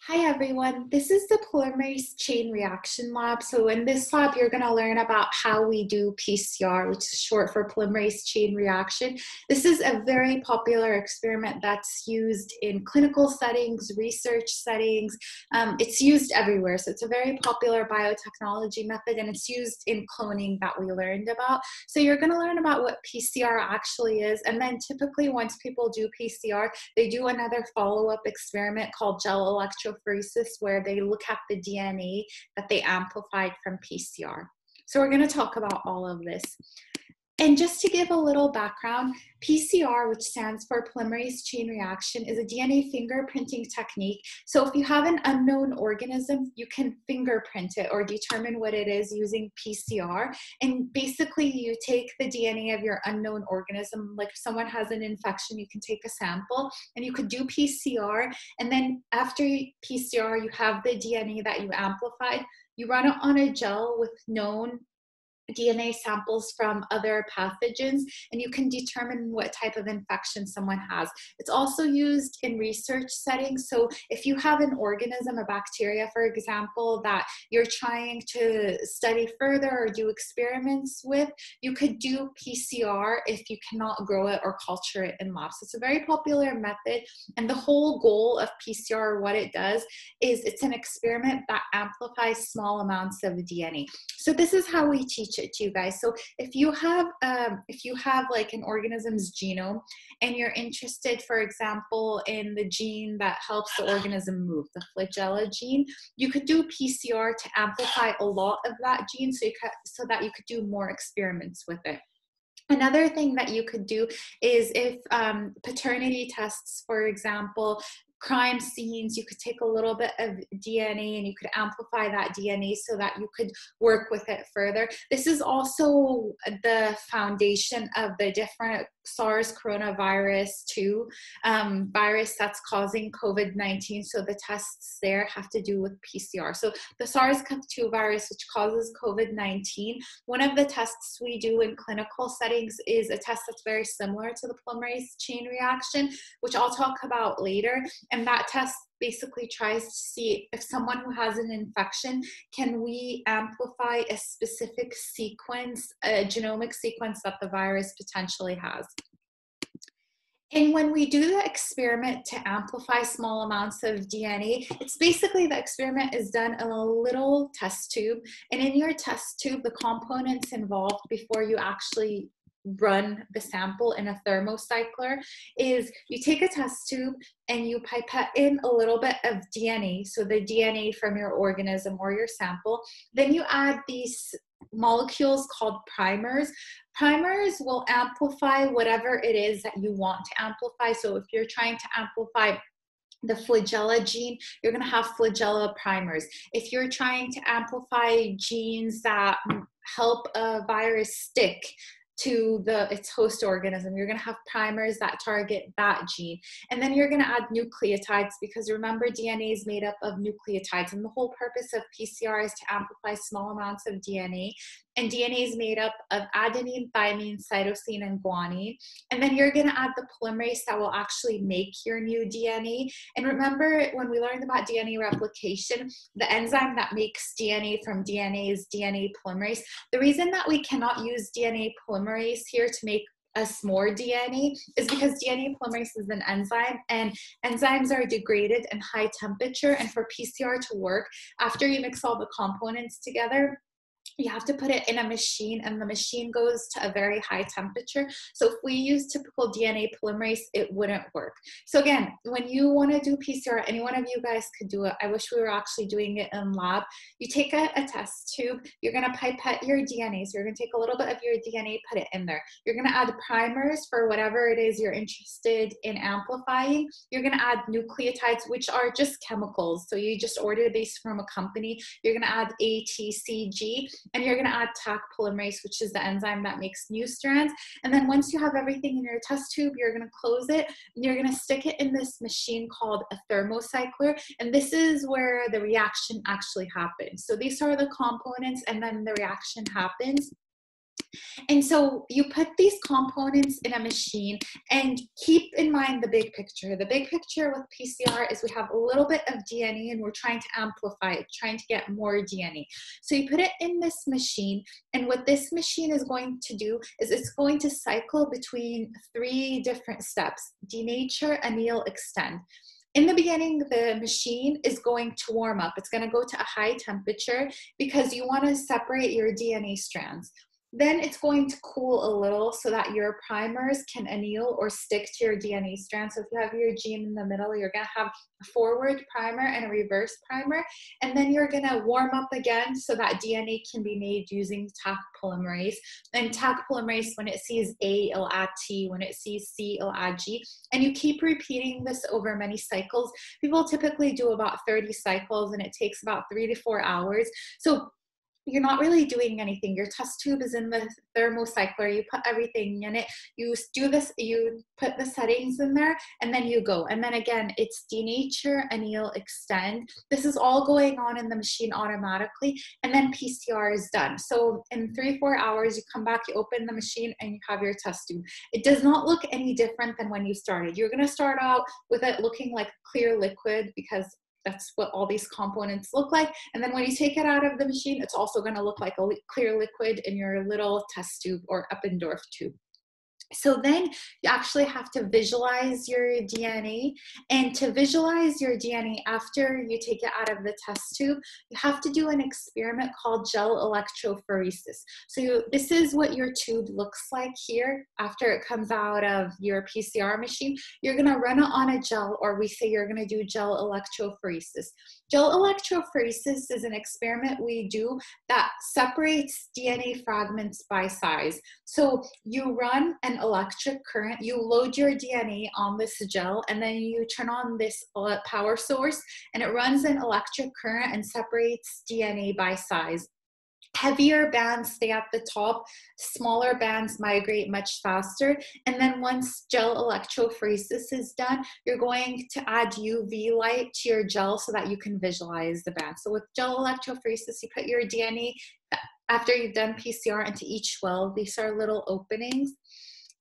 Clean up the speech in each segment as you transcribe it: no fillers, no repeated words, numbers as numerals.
Hi everyone, this is the polymerase chain reaction lab. So in this lab, you're going to learn about how we do PCR, which is short for polymerase chain reaction. This is a very popular experiment that's used in clinical settings, research settings. It's used everywhere. So it's a very popular biotechnology method, and it's used in cloning that we learned about. So you're going to learn about what PCR actually is. And then typically once people do PCR, they do another follow-up experiment called gel electrophoresis, where they look at the DNA that they amplified from PCR. So we're going to talk about all of this. And just to give a little background, PCR, which stands for polymerase chain reaction, is a DNA fingerprinting technique. So if you have an unknown organism, you can fingerprint it or determine what it is using PCR. And basically, you take the DNA of your unknown organism. Like if someone has an infection, you can take a sample and you could do PCR. And then after PCR, you have the DNA that you amplified. You run it on a gel with known DNA samples from other pathogens, and you can determine what type of infection someone has. It's also used in research settings. So if you have an organism, a bacteria, for example, that you're trying to study further or do experiments with, you could do PCR if you cannot grow it or culture it in labs. So it's a very popular method, and the whole goal of PCR, what it does, is it's an experiment that amplifies small amounts of DNA. So this is how we teach it to you guys. So if you have like an organism's genome and you're interested, for example, in the gene that helps the organism move, the flagella gene, you could do PCR to amplify a lot of that gene so that you could do more experiments with it. Another thing that you could do is if paternity tests, for example, crime scenes, you could take a little bit of DNA and you could amplify that DNA so that you could work with it further. This is also the foundation of the different SARS coronavirus 2 virus that's causing COVID-19. So the tests there have to do with PCR. So the SARS-CoV-2 virus, which causes COVID-19, one of the tests we do in clinical settings is a test that's very similar to the polymerase chain reaction, which I'll talk about later. And that test basically tries to see if someone who has an infection, can we amplify a specific sequence, a genomic sequence that the virus potentially has. And when we do the experiment to amplify small amounts of DNA, it's basically the experiment is done in a little test tube. And in your test tube, the components involved before you actually run the sample in a thermocycler is you take a test tube and you pipette in a little bit of DNA, so the DNA from your organism or your sample. Then you add these molecules called primers. Primers will amplify whatever it is that you want to amplify. So if you're trying to amplify the flagella gene, you're going to have flagella primers. If you're trying to amplify genes that help a virus stick to its host organism, you're going to have primers that target that gene. And then you're going to add nucleotides, because remember, DNA is made up of nucleotides, and the whole purpose of PCR is to amplify small amounts of DNA. And DNA is made up of adenine, thymine, cytosine, and guanine. And then you're going to add the polymerase that will actually make your new DNA. And remember, when we learned about DNA replication, the enzyme that makes DNA from DNA is DNA polymerase. The reason that we cannot use DNA polymerase here to make us more DNA is because DNA polymerase is an enzyme, and enzymes are degraded in high temperature. And for PCR to work, after you mix all the components together, you have to put it in a machine, and the machine goes to a very high temperature. So if we use typical DNA polymerase, it wouldn't work. So again, when you want to do PCR, any one of you guys could do it. I wish we were actually doing it in lab. You take a test tube, you're going to pipette your DNA. So you're going to take a little bit of your DNA, put it in there. You're going to add primers for whatever it is you're interested in amplifying. You're going to add nucleotides, which are just chemicals. So you just order these from a company. You're going to add ATCG. And you're going to add Taq polymerase, which is the enzyme that makes new strands. And then once you have everything in your test tube, you're going to close it, and you're going to stick it in this machine called a thermocycler. And this is where the reaction actually happens. So these are the components, and then the reaction happens. And so you put these components in a machine, and keep in mind the big picture. The big picture with PCR is we have a little bit of DNA and we're trying to amplify it, trying to get more DNA. So you put it in this machine, and what this machine is going to do is it's going to cycle between 3 different steps: denature, anneal, extend. In the beginning, the machine is going to warm up. It's going to go to a high temperature because you want to separate your DNA strands. Then it's going to cool a little so that your primers can anneal or stick to your DNA strand. So if you have your gene in the middle, you're going to have a forward primer and a reverse primer. And then you're going to warm up again so that DNA can be made using Taq polymerase. And Taq polymerase, when it sees A, it'll add T. When it sees C, it'll add G. And you keep repeating this over many cycles. People typically do about 30 cycles, and it takes about 3 to 4 hours. So you're not really doing anything. Your test tube is in the thermocycler. You put everything in it. You do this, you put the settings in there, and then you go. And then again, it's denature, anneal, extend. This is all going on in the machine automatically, and then PCR is done. So in 3-4 hours, you come back, you open the machine, and you have your test tube. It does not look any different than when you started. You're going to start out with it looking like clear liquid, because that's what all these components look like. And then when you take it out of the machine, it's also going to look like a clear liquid in your little test tube or Eppendorf tube. So then you actually have to visualize your DNA. And to visualize your DNA after you take it out of the test tube, you have to do an experiment called gel electrophoresis. So this is what your tube looks like here after it comes out of your PCR machine. You're going to run it on a gel, or we say you're going to do gel electrophoresis. Gel electrophoresis is an experiment we do that separates DNA fragments by size. So you run an electric current, you load your DNA on this gel, and then you turn on this power source, and it runs an electric current and separates DNA by size. Heavier bands stay at the top, smaller bands migrate much faster. And then once gel electrophoresis is done, you're going to add UV light to your gel so that you can visualize the band. So with gel electrophoresis, you put your DNA, after you've done PCR, into each well. These are little openings.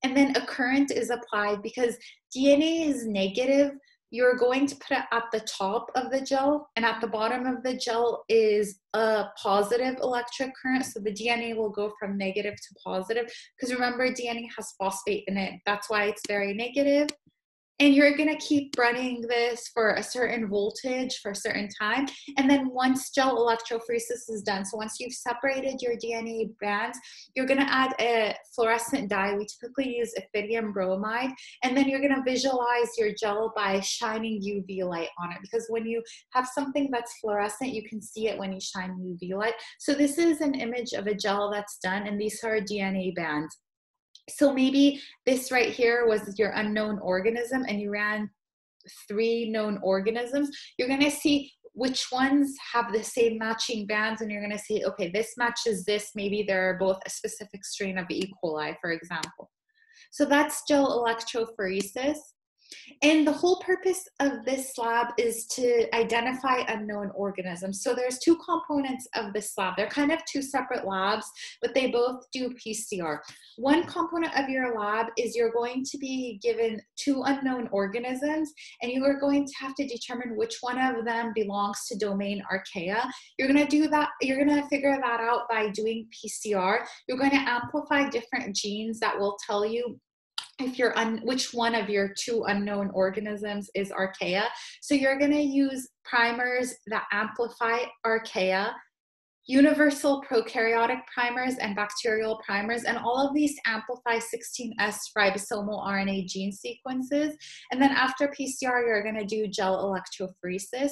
And then a current is applied because DNA is negative. You're going to put it at the top of the gel, and at the bottom of the gel is a positive electric current. So the DNA will go from negative to positive, because remember, DNA has phosphate in it. That's why it's very negative. And you're going to keep running this for a certain voltage for a certain time. And then once gel electrophoresis is done, so once you've separated your DNA bands, you're going to add a fluorescent dye. We typically use ethidium bromide. And then you're going to visualize your gel by shining UV light on it. Because when you have something that's fluorescent, you can see it when you shine UV light. So this is an image of a gel that's done, and these are DNA bands. So maybe this right here was your unknown organism, and you ran 3 known organisms. You're going to see which ones have the same matching bands, and you're going to see, okay, this matches this. Maybe they're both a specific strain of E. coli, for example. So that's gel electrophoresis. And the whole purpose of this lab is to identify unknown organisms. So there's 2 components of this lab. They're kind of 2 separate labs, but they both do PCR. One component of your lab is you're going to be given 2 unknown organisms, and you are going to have to determine which one of them belongs to domain Archaea. You're going to do that. You're going to figure that out by doing PCR. You're going to amplify different genes that will tell you if you're which one of your 2 unknown organisms is Archaea. So you're going to use primers that amplify Archaea, universal prokaryotic primers, and bacterial primers, and all of these amplify 16S ribosomal RNA gene sequences. And then after PCR, you're going to do gel electrophoresis.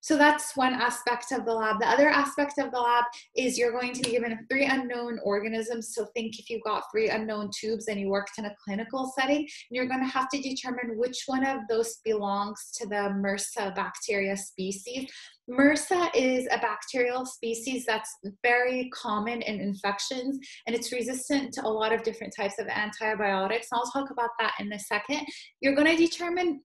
So that's one aspect of the lab. The other aspect of the lab is you're going to be given 3 unknown organisms. So think if you've got 3 unknown tubes and you worked in a clinical setting, and you're going to have to determine which one of those belongs to the MRSA bacteria species. MRSA is a bacterial species that's very common in infections, and it's resistant to a lot of different types of antibiotics. And I'll talk about that in a second. You're going to determine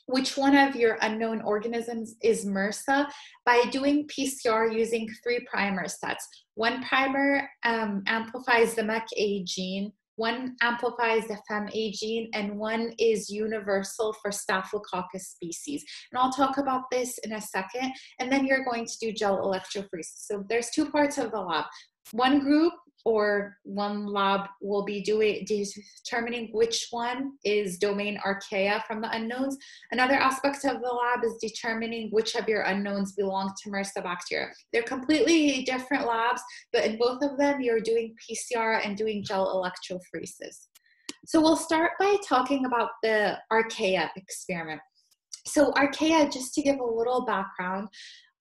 which one of your unknown organisms is MRSA by doing PCR using 3 primer sets. One primer amplifies the MEK-A gene, one amplifies the FEM-A gene, and one is universal for Staphylococcus species. And I'll talk about this in a second. And then you're going to do gel electrophoresis. So there's 2 parts of the lab. One group or one lab will be determining which one is domain Archaea from the unknowns. Another aspect of the lab is determining which of your unknowns belong to MRSA bacteria. They're completely different labs, but in both of them, you're doing PCR and doing gel electrophoresis. So we'll start by talking about the Archaea experiment. So Archaea, just to give a little background,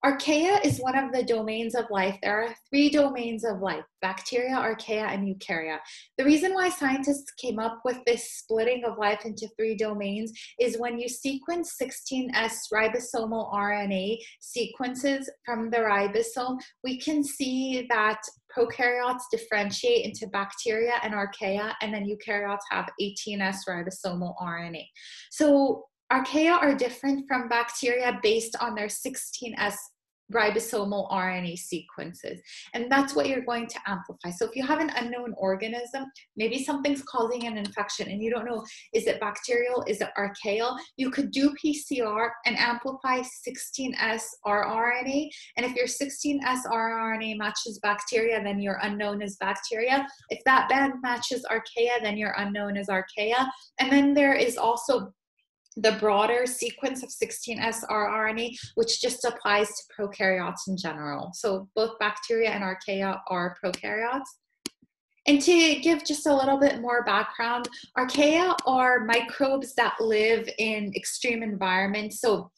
Archaea is one of the domains of life. There are 3 domains of life: bacteria, archaea, and eukarya. The reason why scientists came up with this splitting of life into 3 domains is when you sequence 16S ribosomal RNA sequences from the ribosome, we can see that prokaryotes differentiate into bacteria and archaea, and then eukaryotes have 18S ribosomal RNA. So archaea are different from bacteria based on their 16S ribosomal RNA sequences, and that's what you're going to amplify. So if you have an unknown organism, maybe something's causing an infection and you don't know, is it bacterial, is it archaeal, you could do PCR and amplify 16S rRNA, and if your 16S rRNA matches bacteria, then your unknown is bacteria. If that band matches archaea, then your unknown is archaea. And then there is also the broader sequence of 16S rRNA, which just applies to prokaryotes in general. So both bacteria and archaea are prokaryotes. And to give just a little bit more background, archaea are microbes that live in extreme environments. So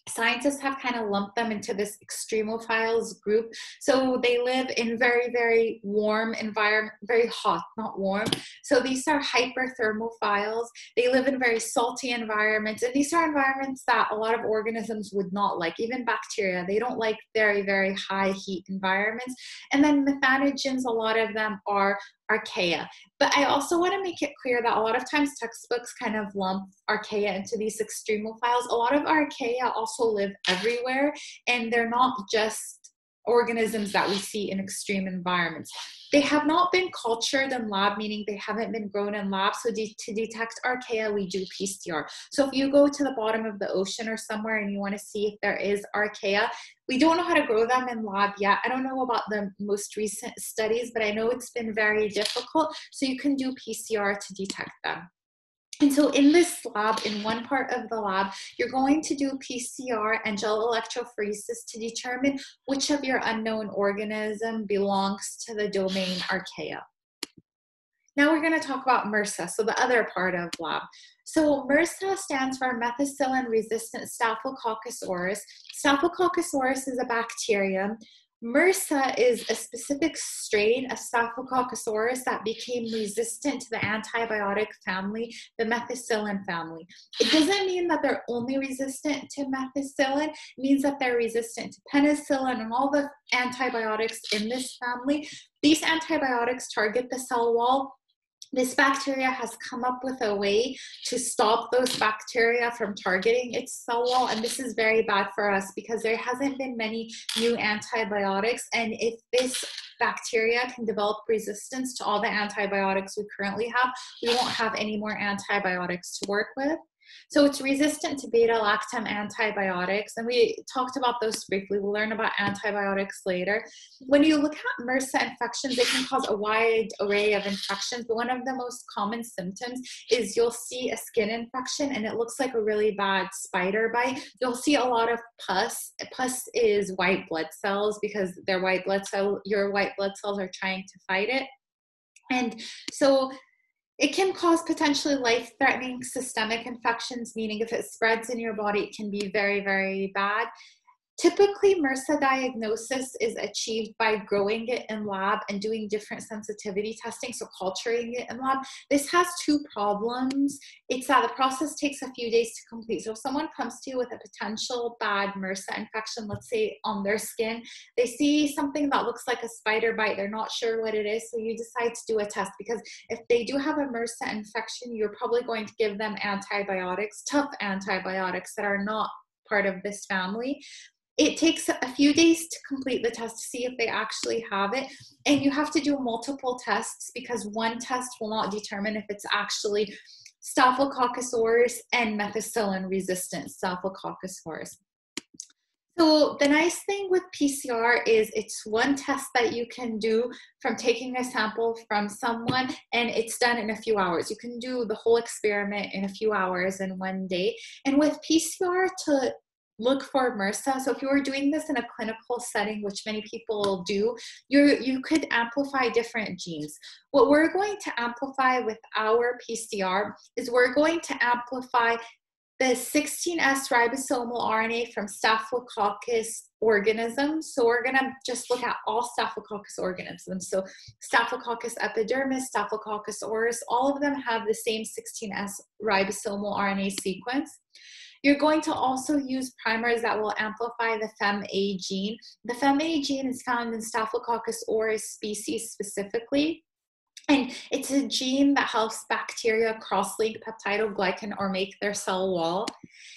scientists have kind of lumped them into this extremophiles group. So they live in very, very warm environment, very hot, not warm. So these are hyperthermophiles. They live in very salty environments. And these are environments that a lot of organisms would not like, even bacteria. They don't like very, very high heat environments. And then methanogens, a lot of them are archaea. But I also want to make it clear that a lot of times textbooks kind of lump archaea into these extremophiles. A lot of archaea also live everywhere, and they're not just organisms that we see in extreme environments. They have not been cultured in lab, meaning they haven't been grown in lab. So to detect archaea, we do PCR. So if you go to the bottom of the ocean or somewhere and you want to see if there is archaea, we don't know how to grow them in lab yet. I don't know about the most recent studies, but I know it's been very difficult. So you can do PCR to detect them. And so in this lab, in one part of the lab, you're going to do PCR and gel electrophoresis to determine which of your unknown organism belongs to the domain Archaea. Now we're going to talk about MRSA, so the other part of lab. So MRSA stands for methicillin-resistant Staphylococcus aureus. Staphylococcus aureus is a bacterium. MRSA is a specific strain of Staphylococcus aureus that became resistant to the antibiotic family, the methicillin family. It doesn't mean that they're only resistant to methicillin. It means that they're resistant to penicillin and all the antibiotics in this family. These antibiotics target the cell wall. This bacteria has come up with a way to stop those bacteria from targeting its cell wall, and this is very bad for us because there hasn't been many new antibiotics, and if this bacteria can develop resistance to all the antibiotics we currently have, we won't have any more antibiotics to work with. So it's resistant to beta-lactam antibiotics, and we talked about those briefly. We'll learn about antibiotics later. When you look at MRSA infections, they can cause a wide array of infections, but one of the most common symptoms is you'll see a skin infection, and it looks like a really bad spider bite. You'll see a lot of pus. Pus is white blood cells because your white blood cells are trying to fight it. And so it can cause potentially life-threatening systemic infections, meaning if it spreads in your body, it can be very, very bad. Typically, MRSA diagnosis is achieved by growing it in lab and doing different sensitivity testing, so culturing it in lab. This has two problems. It's that the process takes a few days to complete. So if someone comes to you with a potential bad MRSA infection, let's say on their skin, they see something that looks like a spider bite, they're not sure what it is, so you decide to do a test, because if they do have a MRSA infection, you're probably going to give them antibiotics, tough antibiotics that are not part of this family. It takes a few days to complete the test to see if they actually have it. And you have to do multiple tests, because one test will not determine if it's actually Staphylococcus aureus and methicillin-resistant Staphylococcus aureus. So the nice thing with PCR is it's one test that you can do from taking a sample from someone, and it's done in a few hours. You can do the whole experiment in a few hours in one day. And with PCR, to look for MRSA, so if you were doing this in a clinical setting, which many people do, you could amplify different genes. What we're going to amplify with our PCR is we're going to amplify the 16S ribosomal RNA from Staphylococcus organisms. So we're going to just look at all Staphylococcus organisms. So Staphylococcus epidermis, Staphylococcus aureus, all of them have the same 16S ribosomal RNA sequence. You're going to also use primers that will amplify the FEM-A gene. The FEM-A gene is found in Staphylococcus aureus species specifically. And it's a gene that helps bacteria cross-link peptidoglycan or make their cell wall.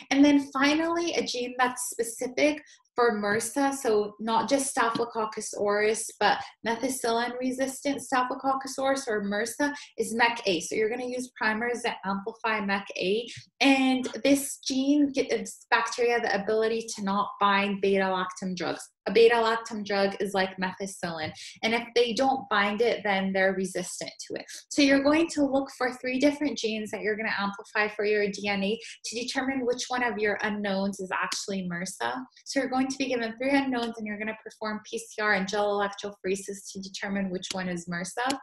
And then finally, a gene that's specific for MRSA, so not just Staphylococcus aureus, but methicillin-resistant Staphylococcus aureus or MRSA, is MEK-A. So you're going to use primers that amplify MEK-A. And this gene gives bacteria the ability to not bind beta-lactam drugs. A beta-lactam drug is like methicillin, and if they don't bind it, then they're resistant to it. So you're going to look for 3 different genes that you're going to amplify for your DNA to determine which one of your unknowns is actually MRSA. So you're going to be given 3 unknowns, and you're going to perform PCR and gel electrophoresis to determine which one is MRSA.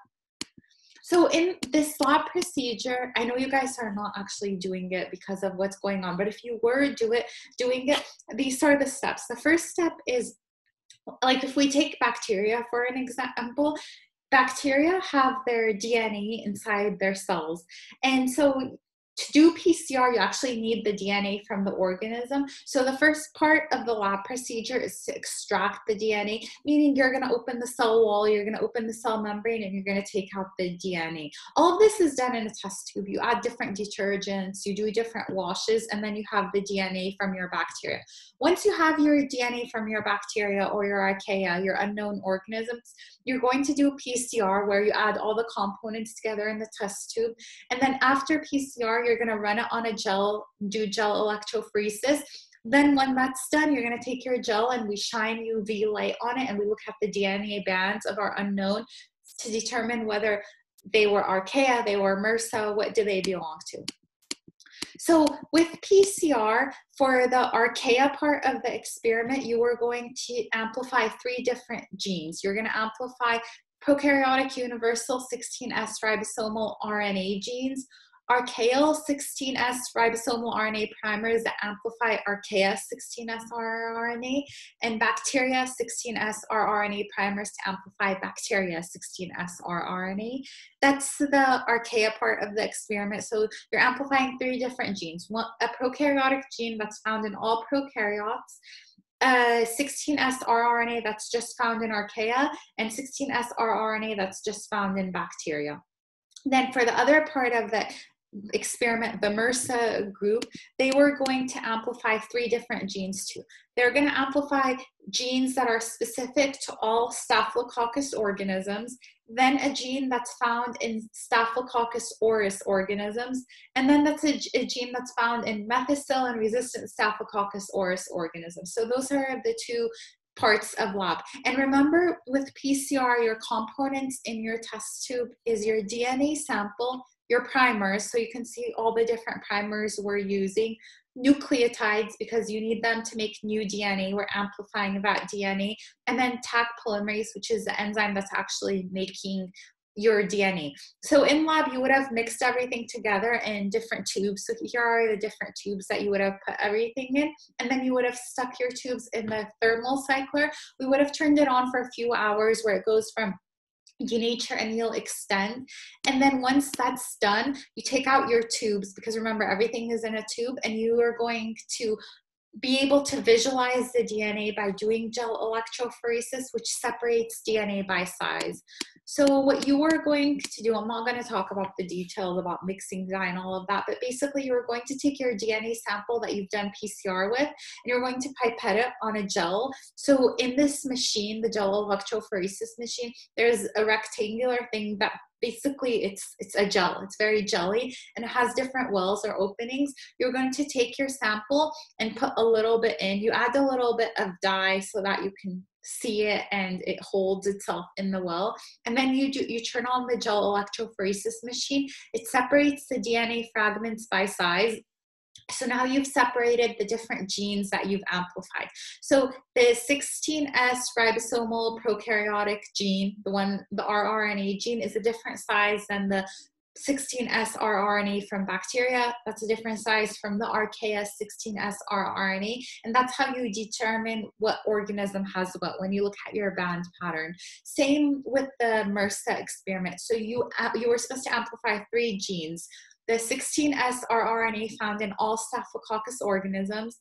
So in this lab procedure, I know you guys are not actually doing it because of what's going on, but if you were doing it, these are the steps. The first step is, like if we take bacteria for an example, bacteria have their DNA inside their cells. And so to do PCR, you actually need the DNA from the organism. So the first part of the lab procedure is to extract the DNA, meaning you're going to open the cell wall, you're going to open the cell membrane, and you're going to take out the DNA. All of this is done in a test tube. You add different detergents, you do different washes, and then you have the DNA from your bacteria. Once you have your DNA from your bacteria or your Archaea, your unknown organisms, you're going to do PCR where you add all the components together in the test tube. And then after PCR, you're going to run it on a gel, do gel electrophoresis. Then when that's done, you're going to take your gel and we shine UV light on it, and we look at the DNA bands of our unknown to determine whether they were Archaea, they were MRSA, what do they belong to. So with PCR, for the Archaea part of the experiment, you are going to amplify 3 different genes. You're going to amplify prokaryotic universal 16S ribosomal RNA genes, archaeal 16S ribosomal RNA primers that amplify Archaea 16S rRNA, and bacteria 16S rRNA primers to amplify bacteria 16S rRNA. That's the Archaea part of the experiment. So you're amplifying 3 different genes. One, a prokaryotic gene that's found in all prokaryotes, 16S rRNA that's just found in Archaea, and 16S rRNA that's just found in bacteria. Then for the other part of the experiment, the MRSA group, they were going to amplify 3 different genes too. They're going to amplify genes that are specific to all Staphylococcus organisms, then a gene that's found in Staphylococcus aureus organisms, and then that's a gene that's found in methicillin-resistant Staphylococcus aureus organisms. So those are the 2 parts of lab. And remember, with PCR, your components in your test tube is your DNA sample, your primers, so you can see all the different primers we're using, nucleotides because you need them to make new DNA, we're amplifying that DNA, and then Taq polymerase, which is the enzyme that's actually making your DNA. So in lab, you would have mixed everything together in different tubes. So here are the different tubes that you would have put everything in, and then you would have stuck your tubes in the thermal cycler. We would have turned it on for a few hours where it goes from denature and you'll extend. And then once that's done, you take out your tubes, because remember, everything is in a tube, and you are going to be able to visualize the DNA by doing gel electrophoresis, which separates DNA by size. So what you are going to do, I'm not going to talk about the details about mixing dye and all of that, but basically you're going to take your DNA sample that you've done PCR with, and you're going to pipette it on a gel. So in this machine, the gel electrophoresis machine, there's a rectangular thing that basically it's a gel. It's very jelly, and it has different wells or openings. You're going to take your sample and put a little bit in. You add a little bit of dye so that you can see it and it holds itself in the well. And then you turn on the gel electrophoresis machine. It separates the DNA fragments by size. So now you've separated the different genes that you've amplified. So the 16S ribosomal prokaryotic gene, the rRNA gene, is a different size than the 16S rRNA from bacteria. That's a different size from the Archaea 16S rRNA. And that's how you determine what organism has what when you look at your band pattern. Same with the MRSA experiment. So you were supposed to amplify 3 genes. The 16S rRNA found in all Staphylococcus organisms,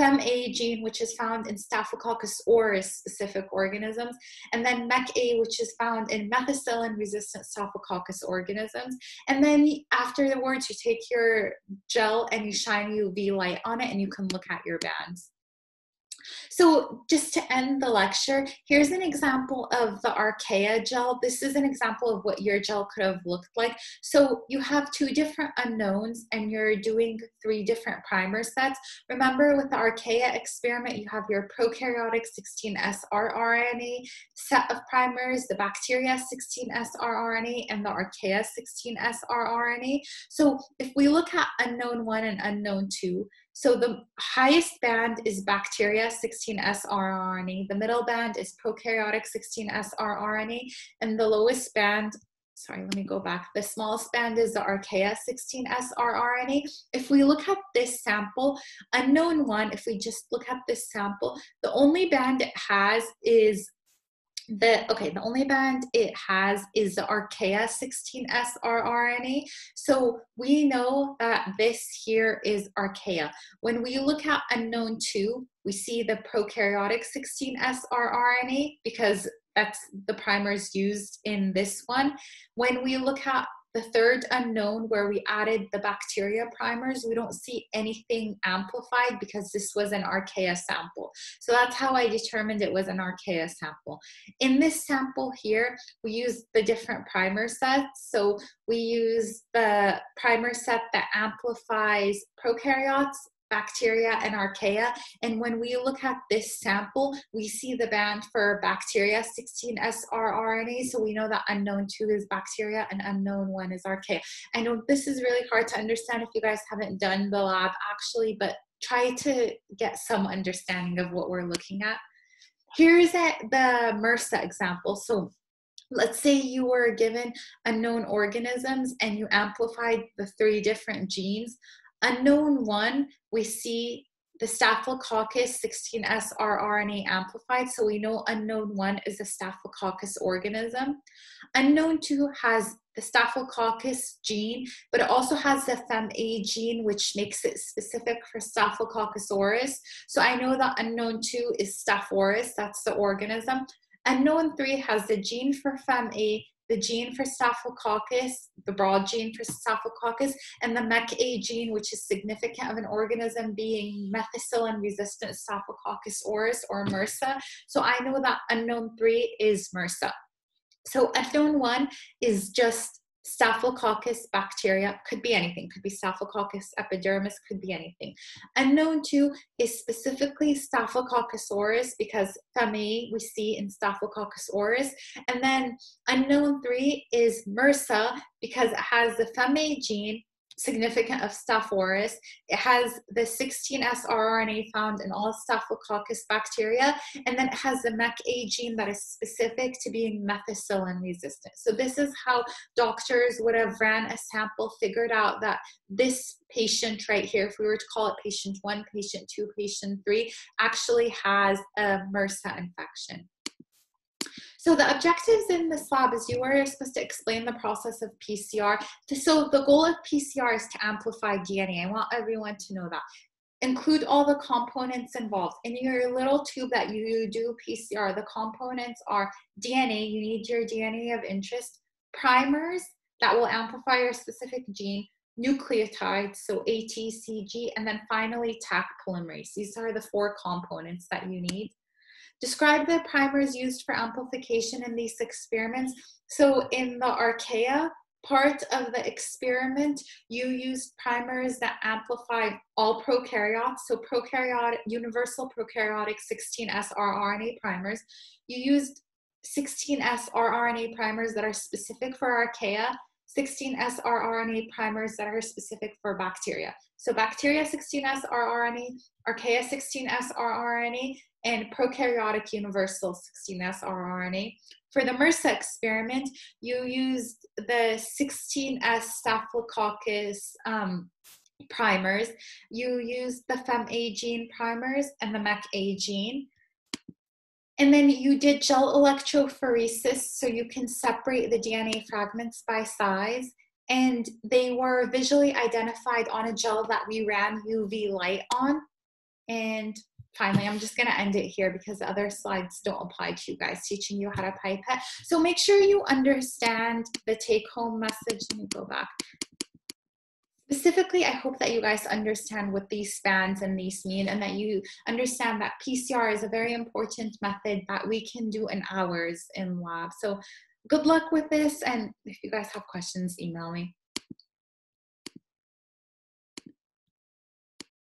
FEMA gene, which is found in Staphylococcus aureus specific organisms, and then MECA, which is found in methicillin-resistant Staphylococcus organisms. And then afterwards, you take your gel and you shine UV light on it, and you can look at your bands. So just to end the lecture, here's an example of the Archaea gel. This is an example of what your gel could have looked like. So you have 2 different unknowns, and you're doing 3 different primer sets. Remember, with the Archaea experiment, you have your prokaryotic 16S rRNA set of primers, the bacteria 16S rRNA, and the Archaea 16S rRNA. So if we look at unknown 1 and unknown 2, so the highest band is bacteria 16S rRNA, the middle band is prokaryotic 16S rRNA, and the lowest band, sorry, let me go back, the smallest band is the Archaea 16S rRNA. If we look at this sample, unknown 1, if we just look at this sample, the only band it has is the only band it has is the Archaea 16S rRNA. So we know that this here is Archaea. When we look at unknown 2, we see the prokaryotic 16S rRNA, because that's the primers used in this one. When we look at the third unknown, where we added the bacteria primers, we don't see anything amplified because this was an Archaea sample. So that's how I determined it was an Archaea sample. In this sample here, we used the different primer sets. So we use the primer set that amplifies prokaryotes, bacteria, and Archaea. And when we look at this sample, we see the band for bacteria 16S rRNA. So we know that unknown 2 is bacteria and unknown 1 is Archaea. I know this is really hard to understand if you guys haven't done the lab actually, but try to get some understanding of what we're looking at. Here's the MRSA example. So let's say you were given unknown organisms and you amplified the 3 different genes. Unknown 1, we see the Staphylococcus 16S rRNA amplified, so we know unknown 1 is a Staphylococcus organism. Unknown 2 has the Staphylococcus gene, but it also has the FEMA gene, which makes it specific for Staphylococcus aureus. So I know that unknown 2 is Staph aureus, that's the organism. Unknown 3 has the gene for FEMA, the gene for Staphylococcus, the broad gene for Staphylococcus, and the MECA gene, which is significant of an organism being methicillin-resistant Staphylococcus aureus, or MRSA. So I know that unknown 3 is MRSA. So unknown 1 is just Staphylococcus bacteria, could be anything, could be Staphylococcus epidermis, could be anything. Unknown 2 is specifically Staphylococcus aureus, because FEMA we see in Staphylococcus aureus. And then unknown 3 is MRSA, because it has the FEMA gene, significant of Staph aureus. It has the 16S rRNA found in all Staphylococcus bacteria, and then it has the MAC-A gene that is specific to being methicillin resistant. So this is how doctors would have ran a sample, figured out that this patient right here, if we were to call it patient 1, patient 2, patient 3, actually has a MRSA infection. So the objectives in this lab is you were supposed to explain the process of PCR. So the goal of PCR is to amplify DNA. I want everyone to know that. Include all the components involved. In your little tube that you do PCR, the components are DNA, you need your DNA of interest, primers that will amplify your specific gene, nucleotides, so A, T, C, G, and then finally Taq polymerase. These are the 4 components that you need. Describe the primers used for amplification in these experiments. So in the Archaea part of the experiment, you used primers that amplify all prokaryotes, so prokaryotic, universal prokaryotic 16S rRNA primers. You used 16S rRNA primers that are specific for Archaea, 16S rRNA primers that are specific for bacteria. So bacteria 16S rRNA, Archaea 16S rRNA, and prokaryotic universal 16S rRNA. For the MRSA experiment, you used the 16S Staphylococcus primers. You used the FEM-A gene primers and the MEC-A gene. And then you did gel electrophoresis, so you can separate the DNA fragments by size. And they were visually identified on a gel that we ran UV light on. And finally, I'm just going to end it here because the other slides don't apply to you guys, teaching you how to pipette. So make sure you understand the take-home message. Let me go back. Specifically, I hope that you guys understand what these spans and these mean, and that you understand that PCR is a very important method that we can do in hours in lab. So good luck with this, and if you guys have questions, email me.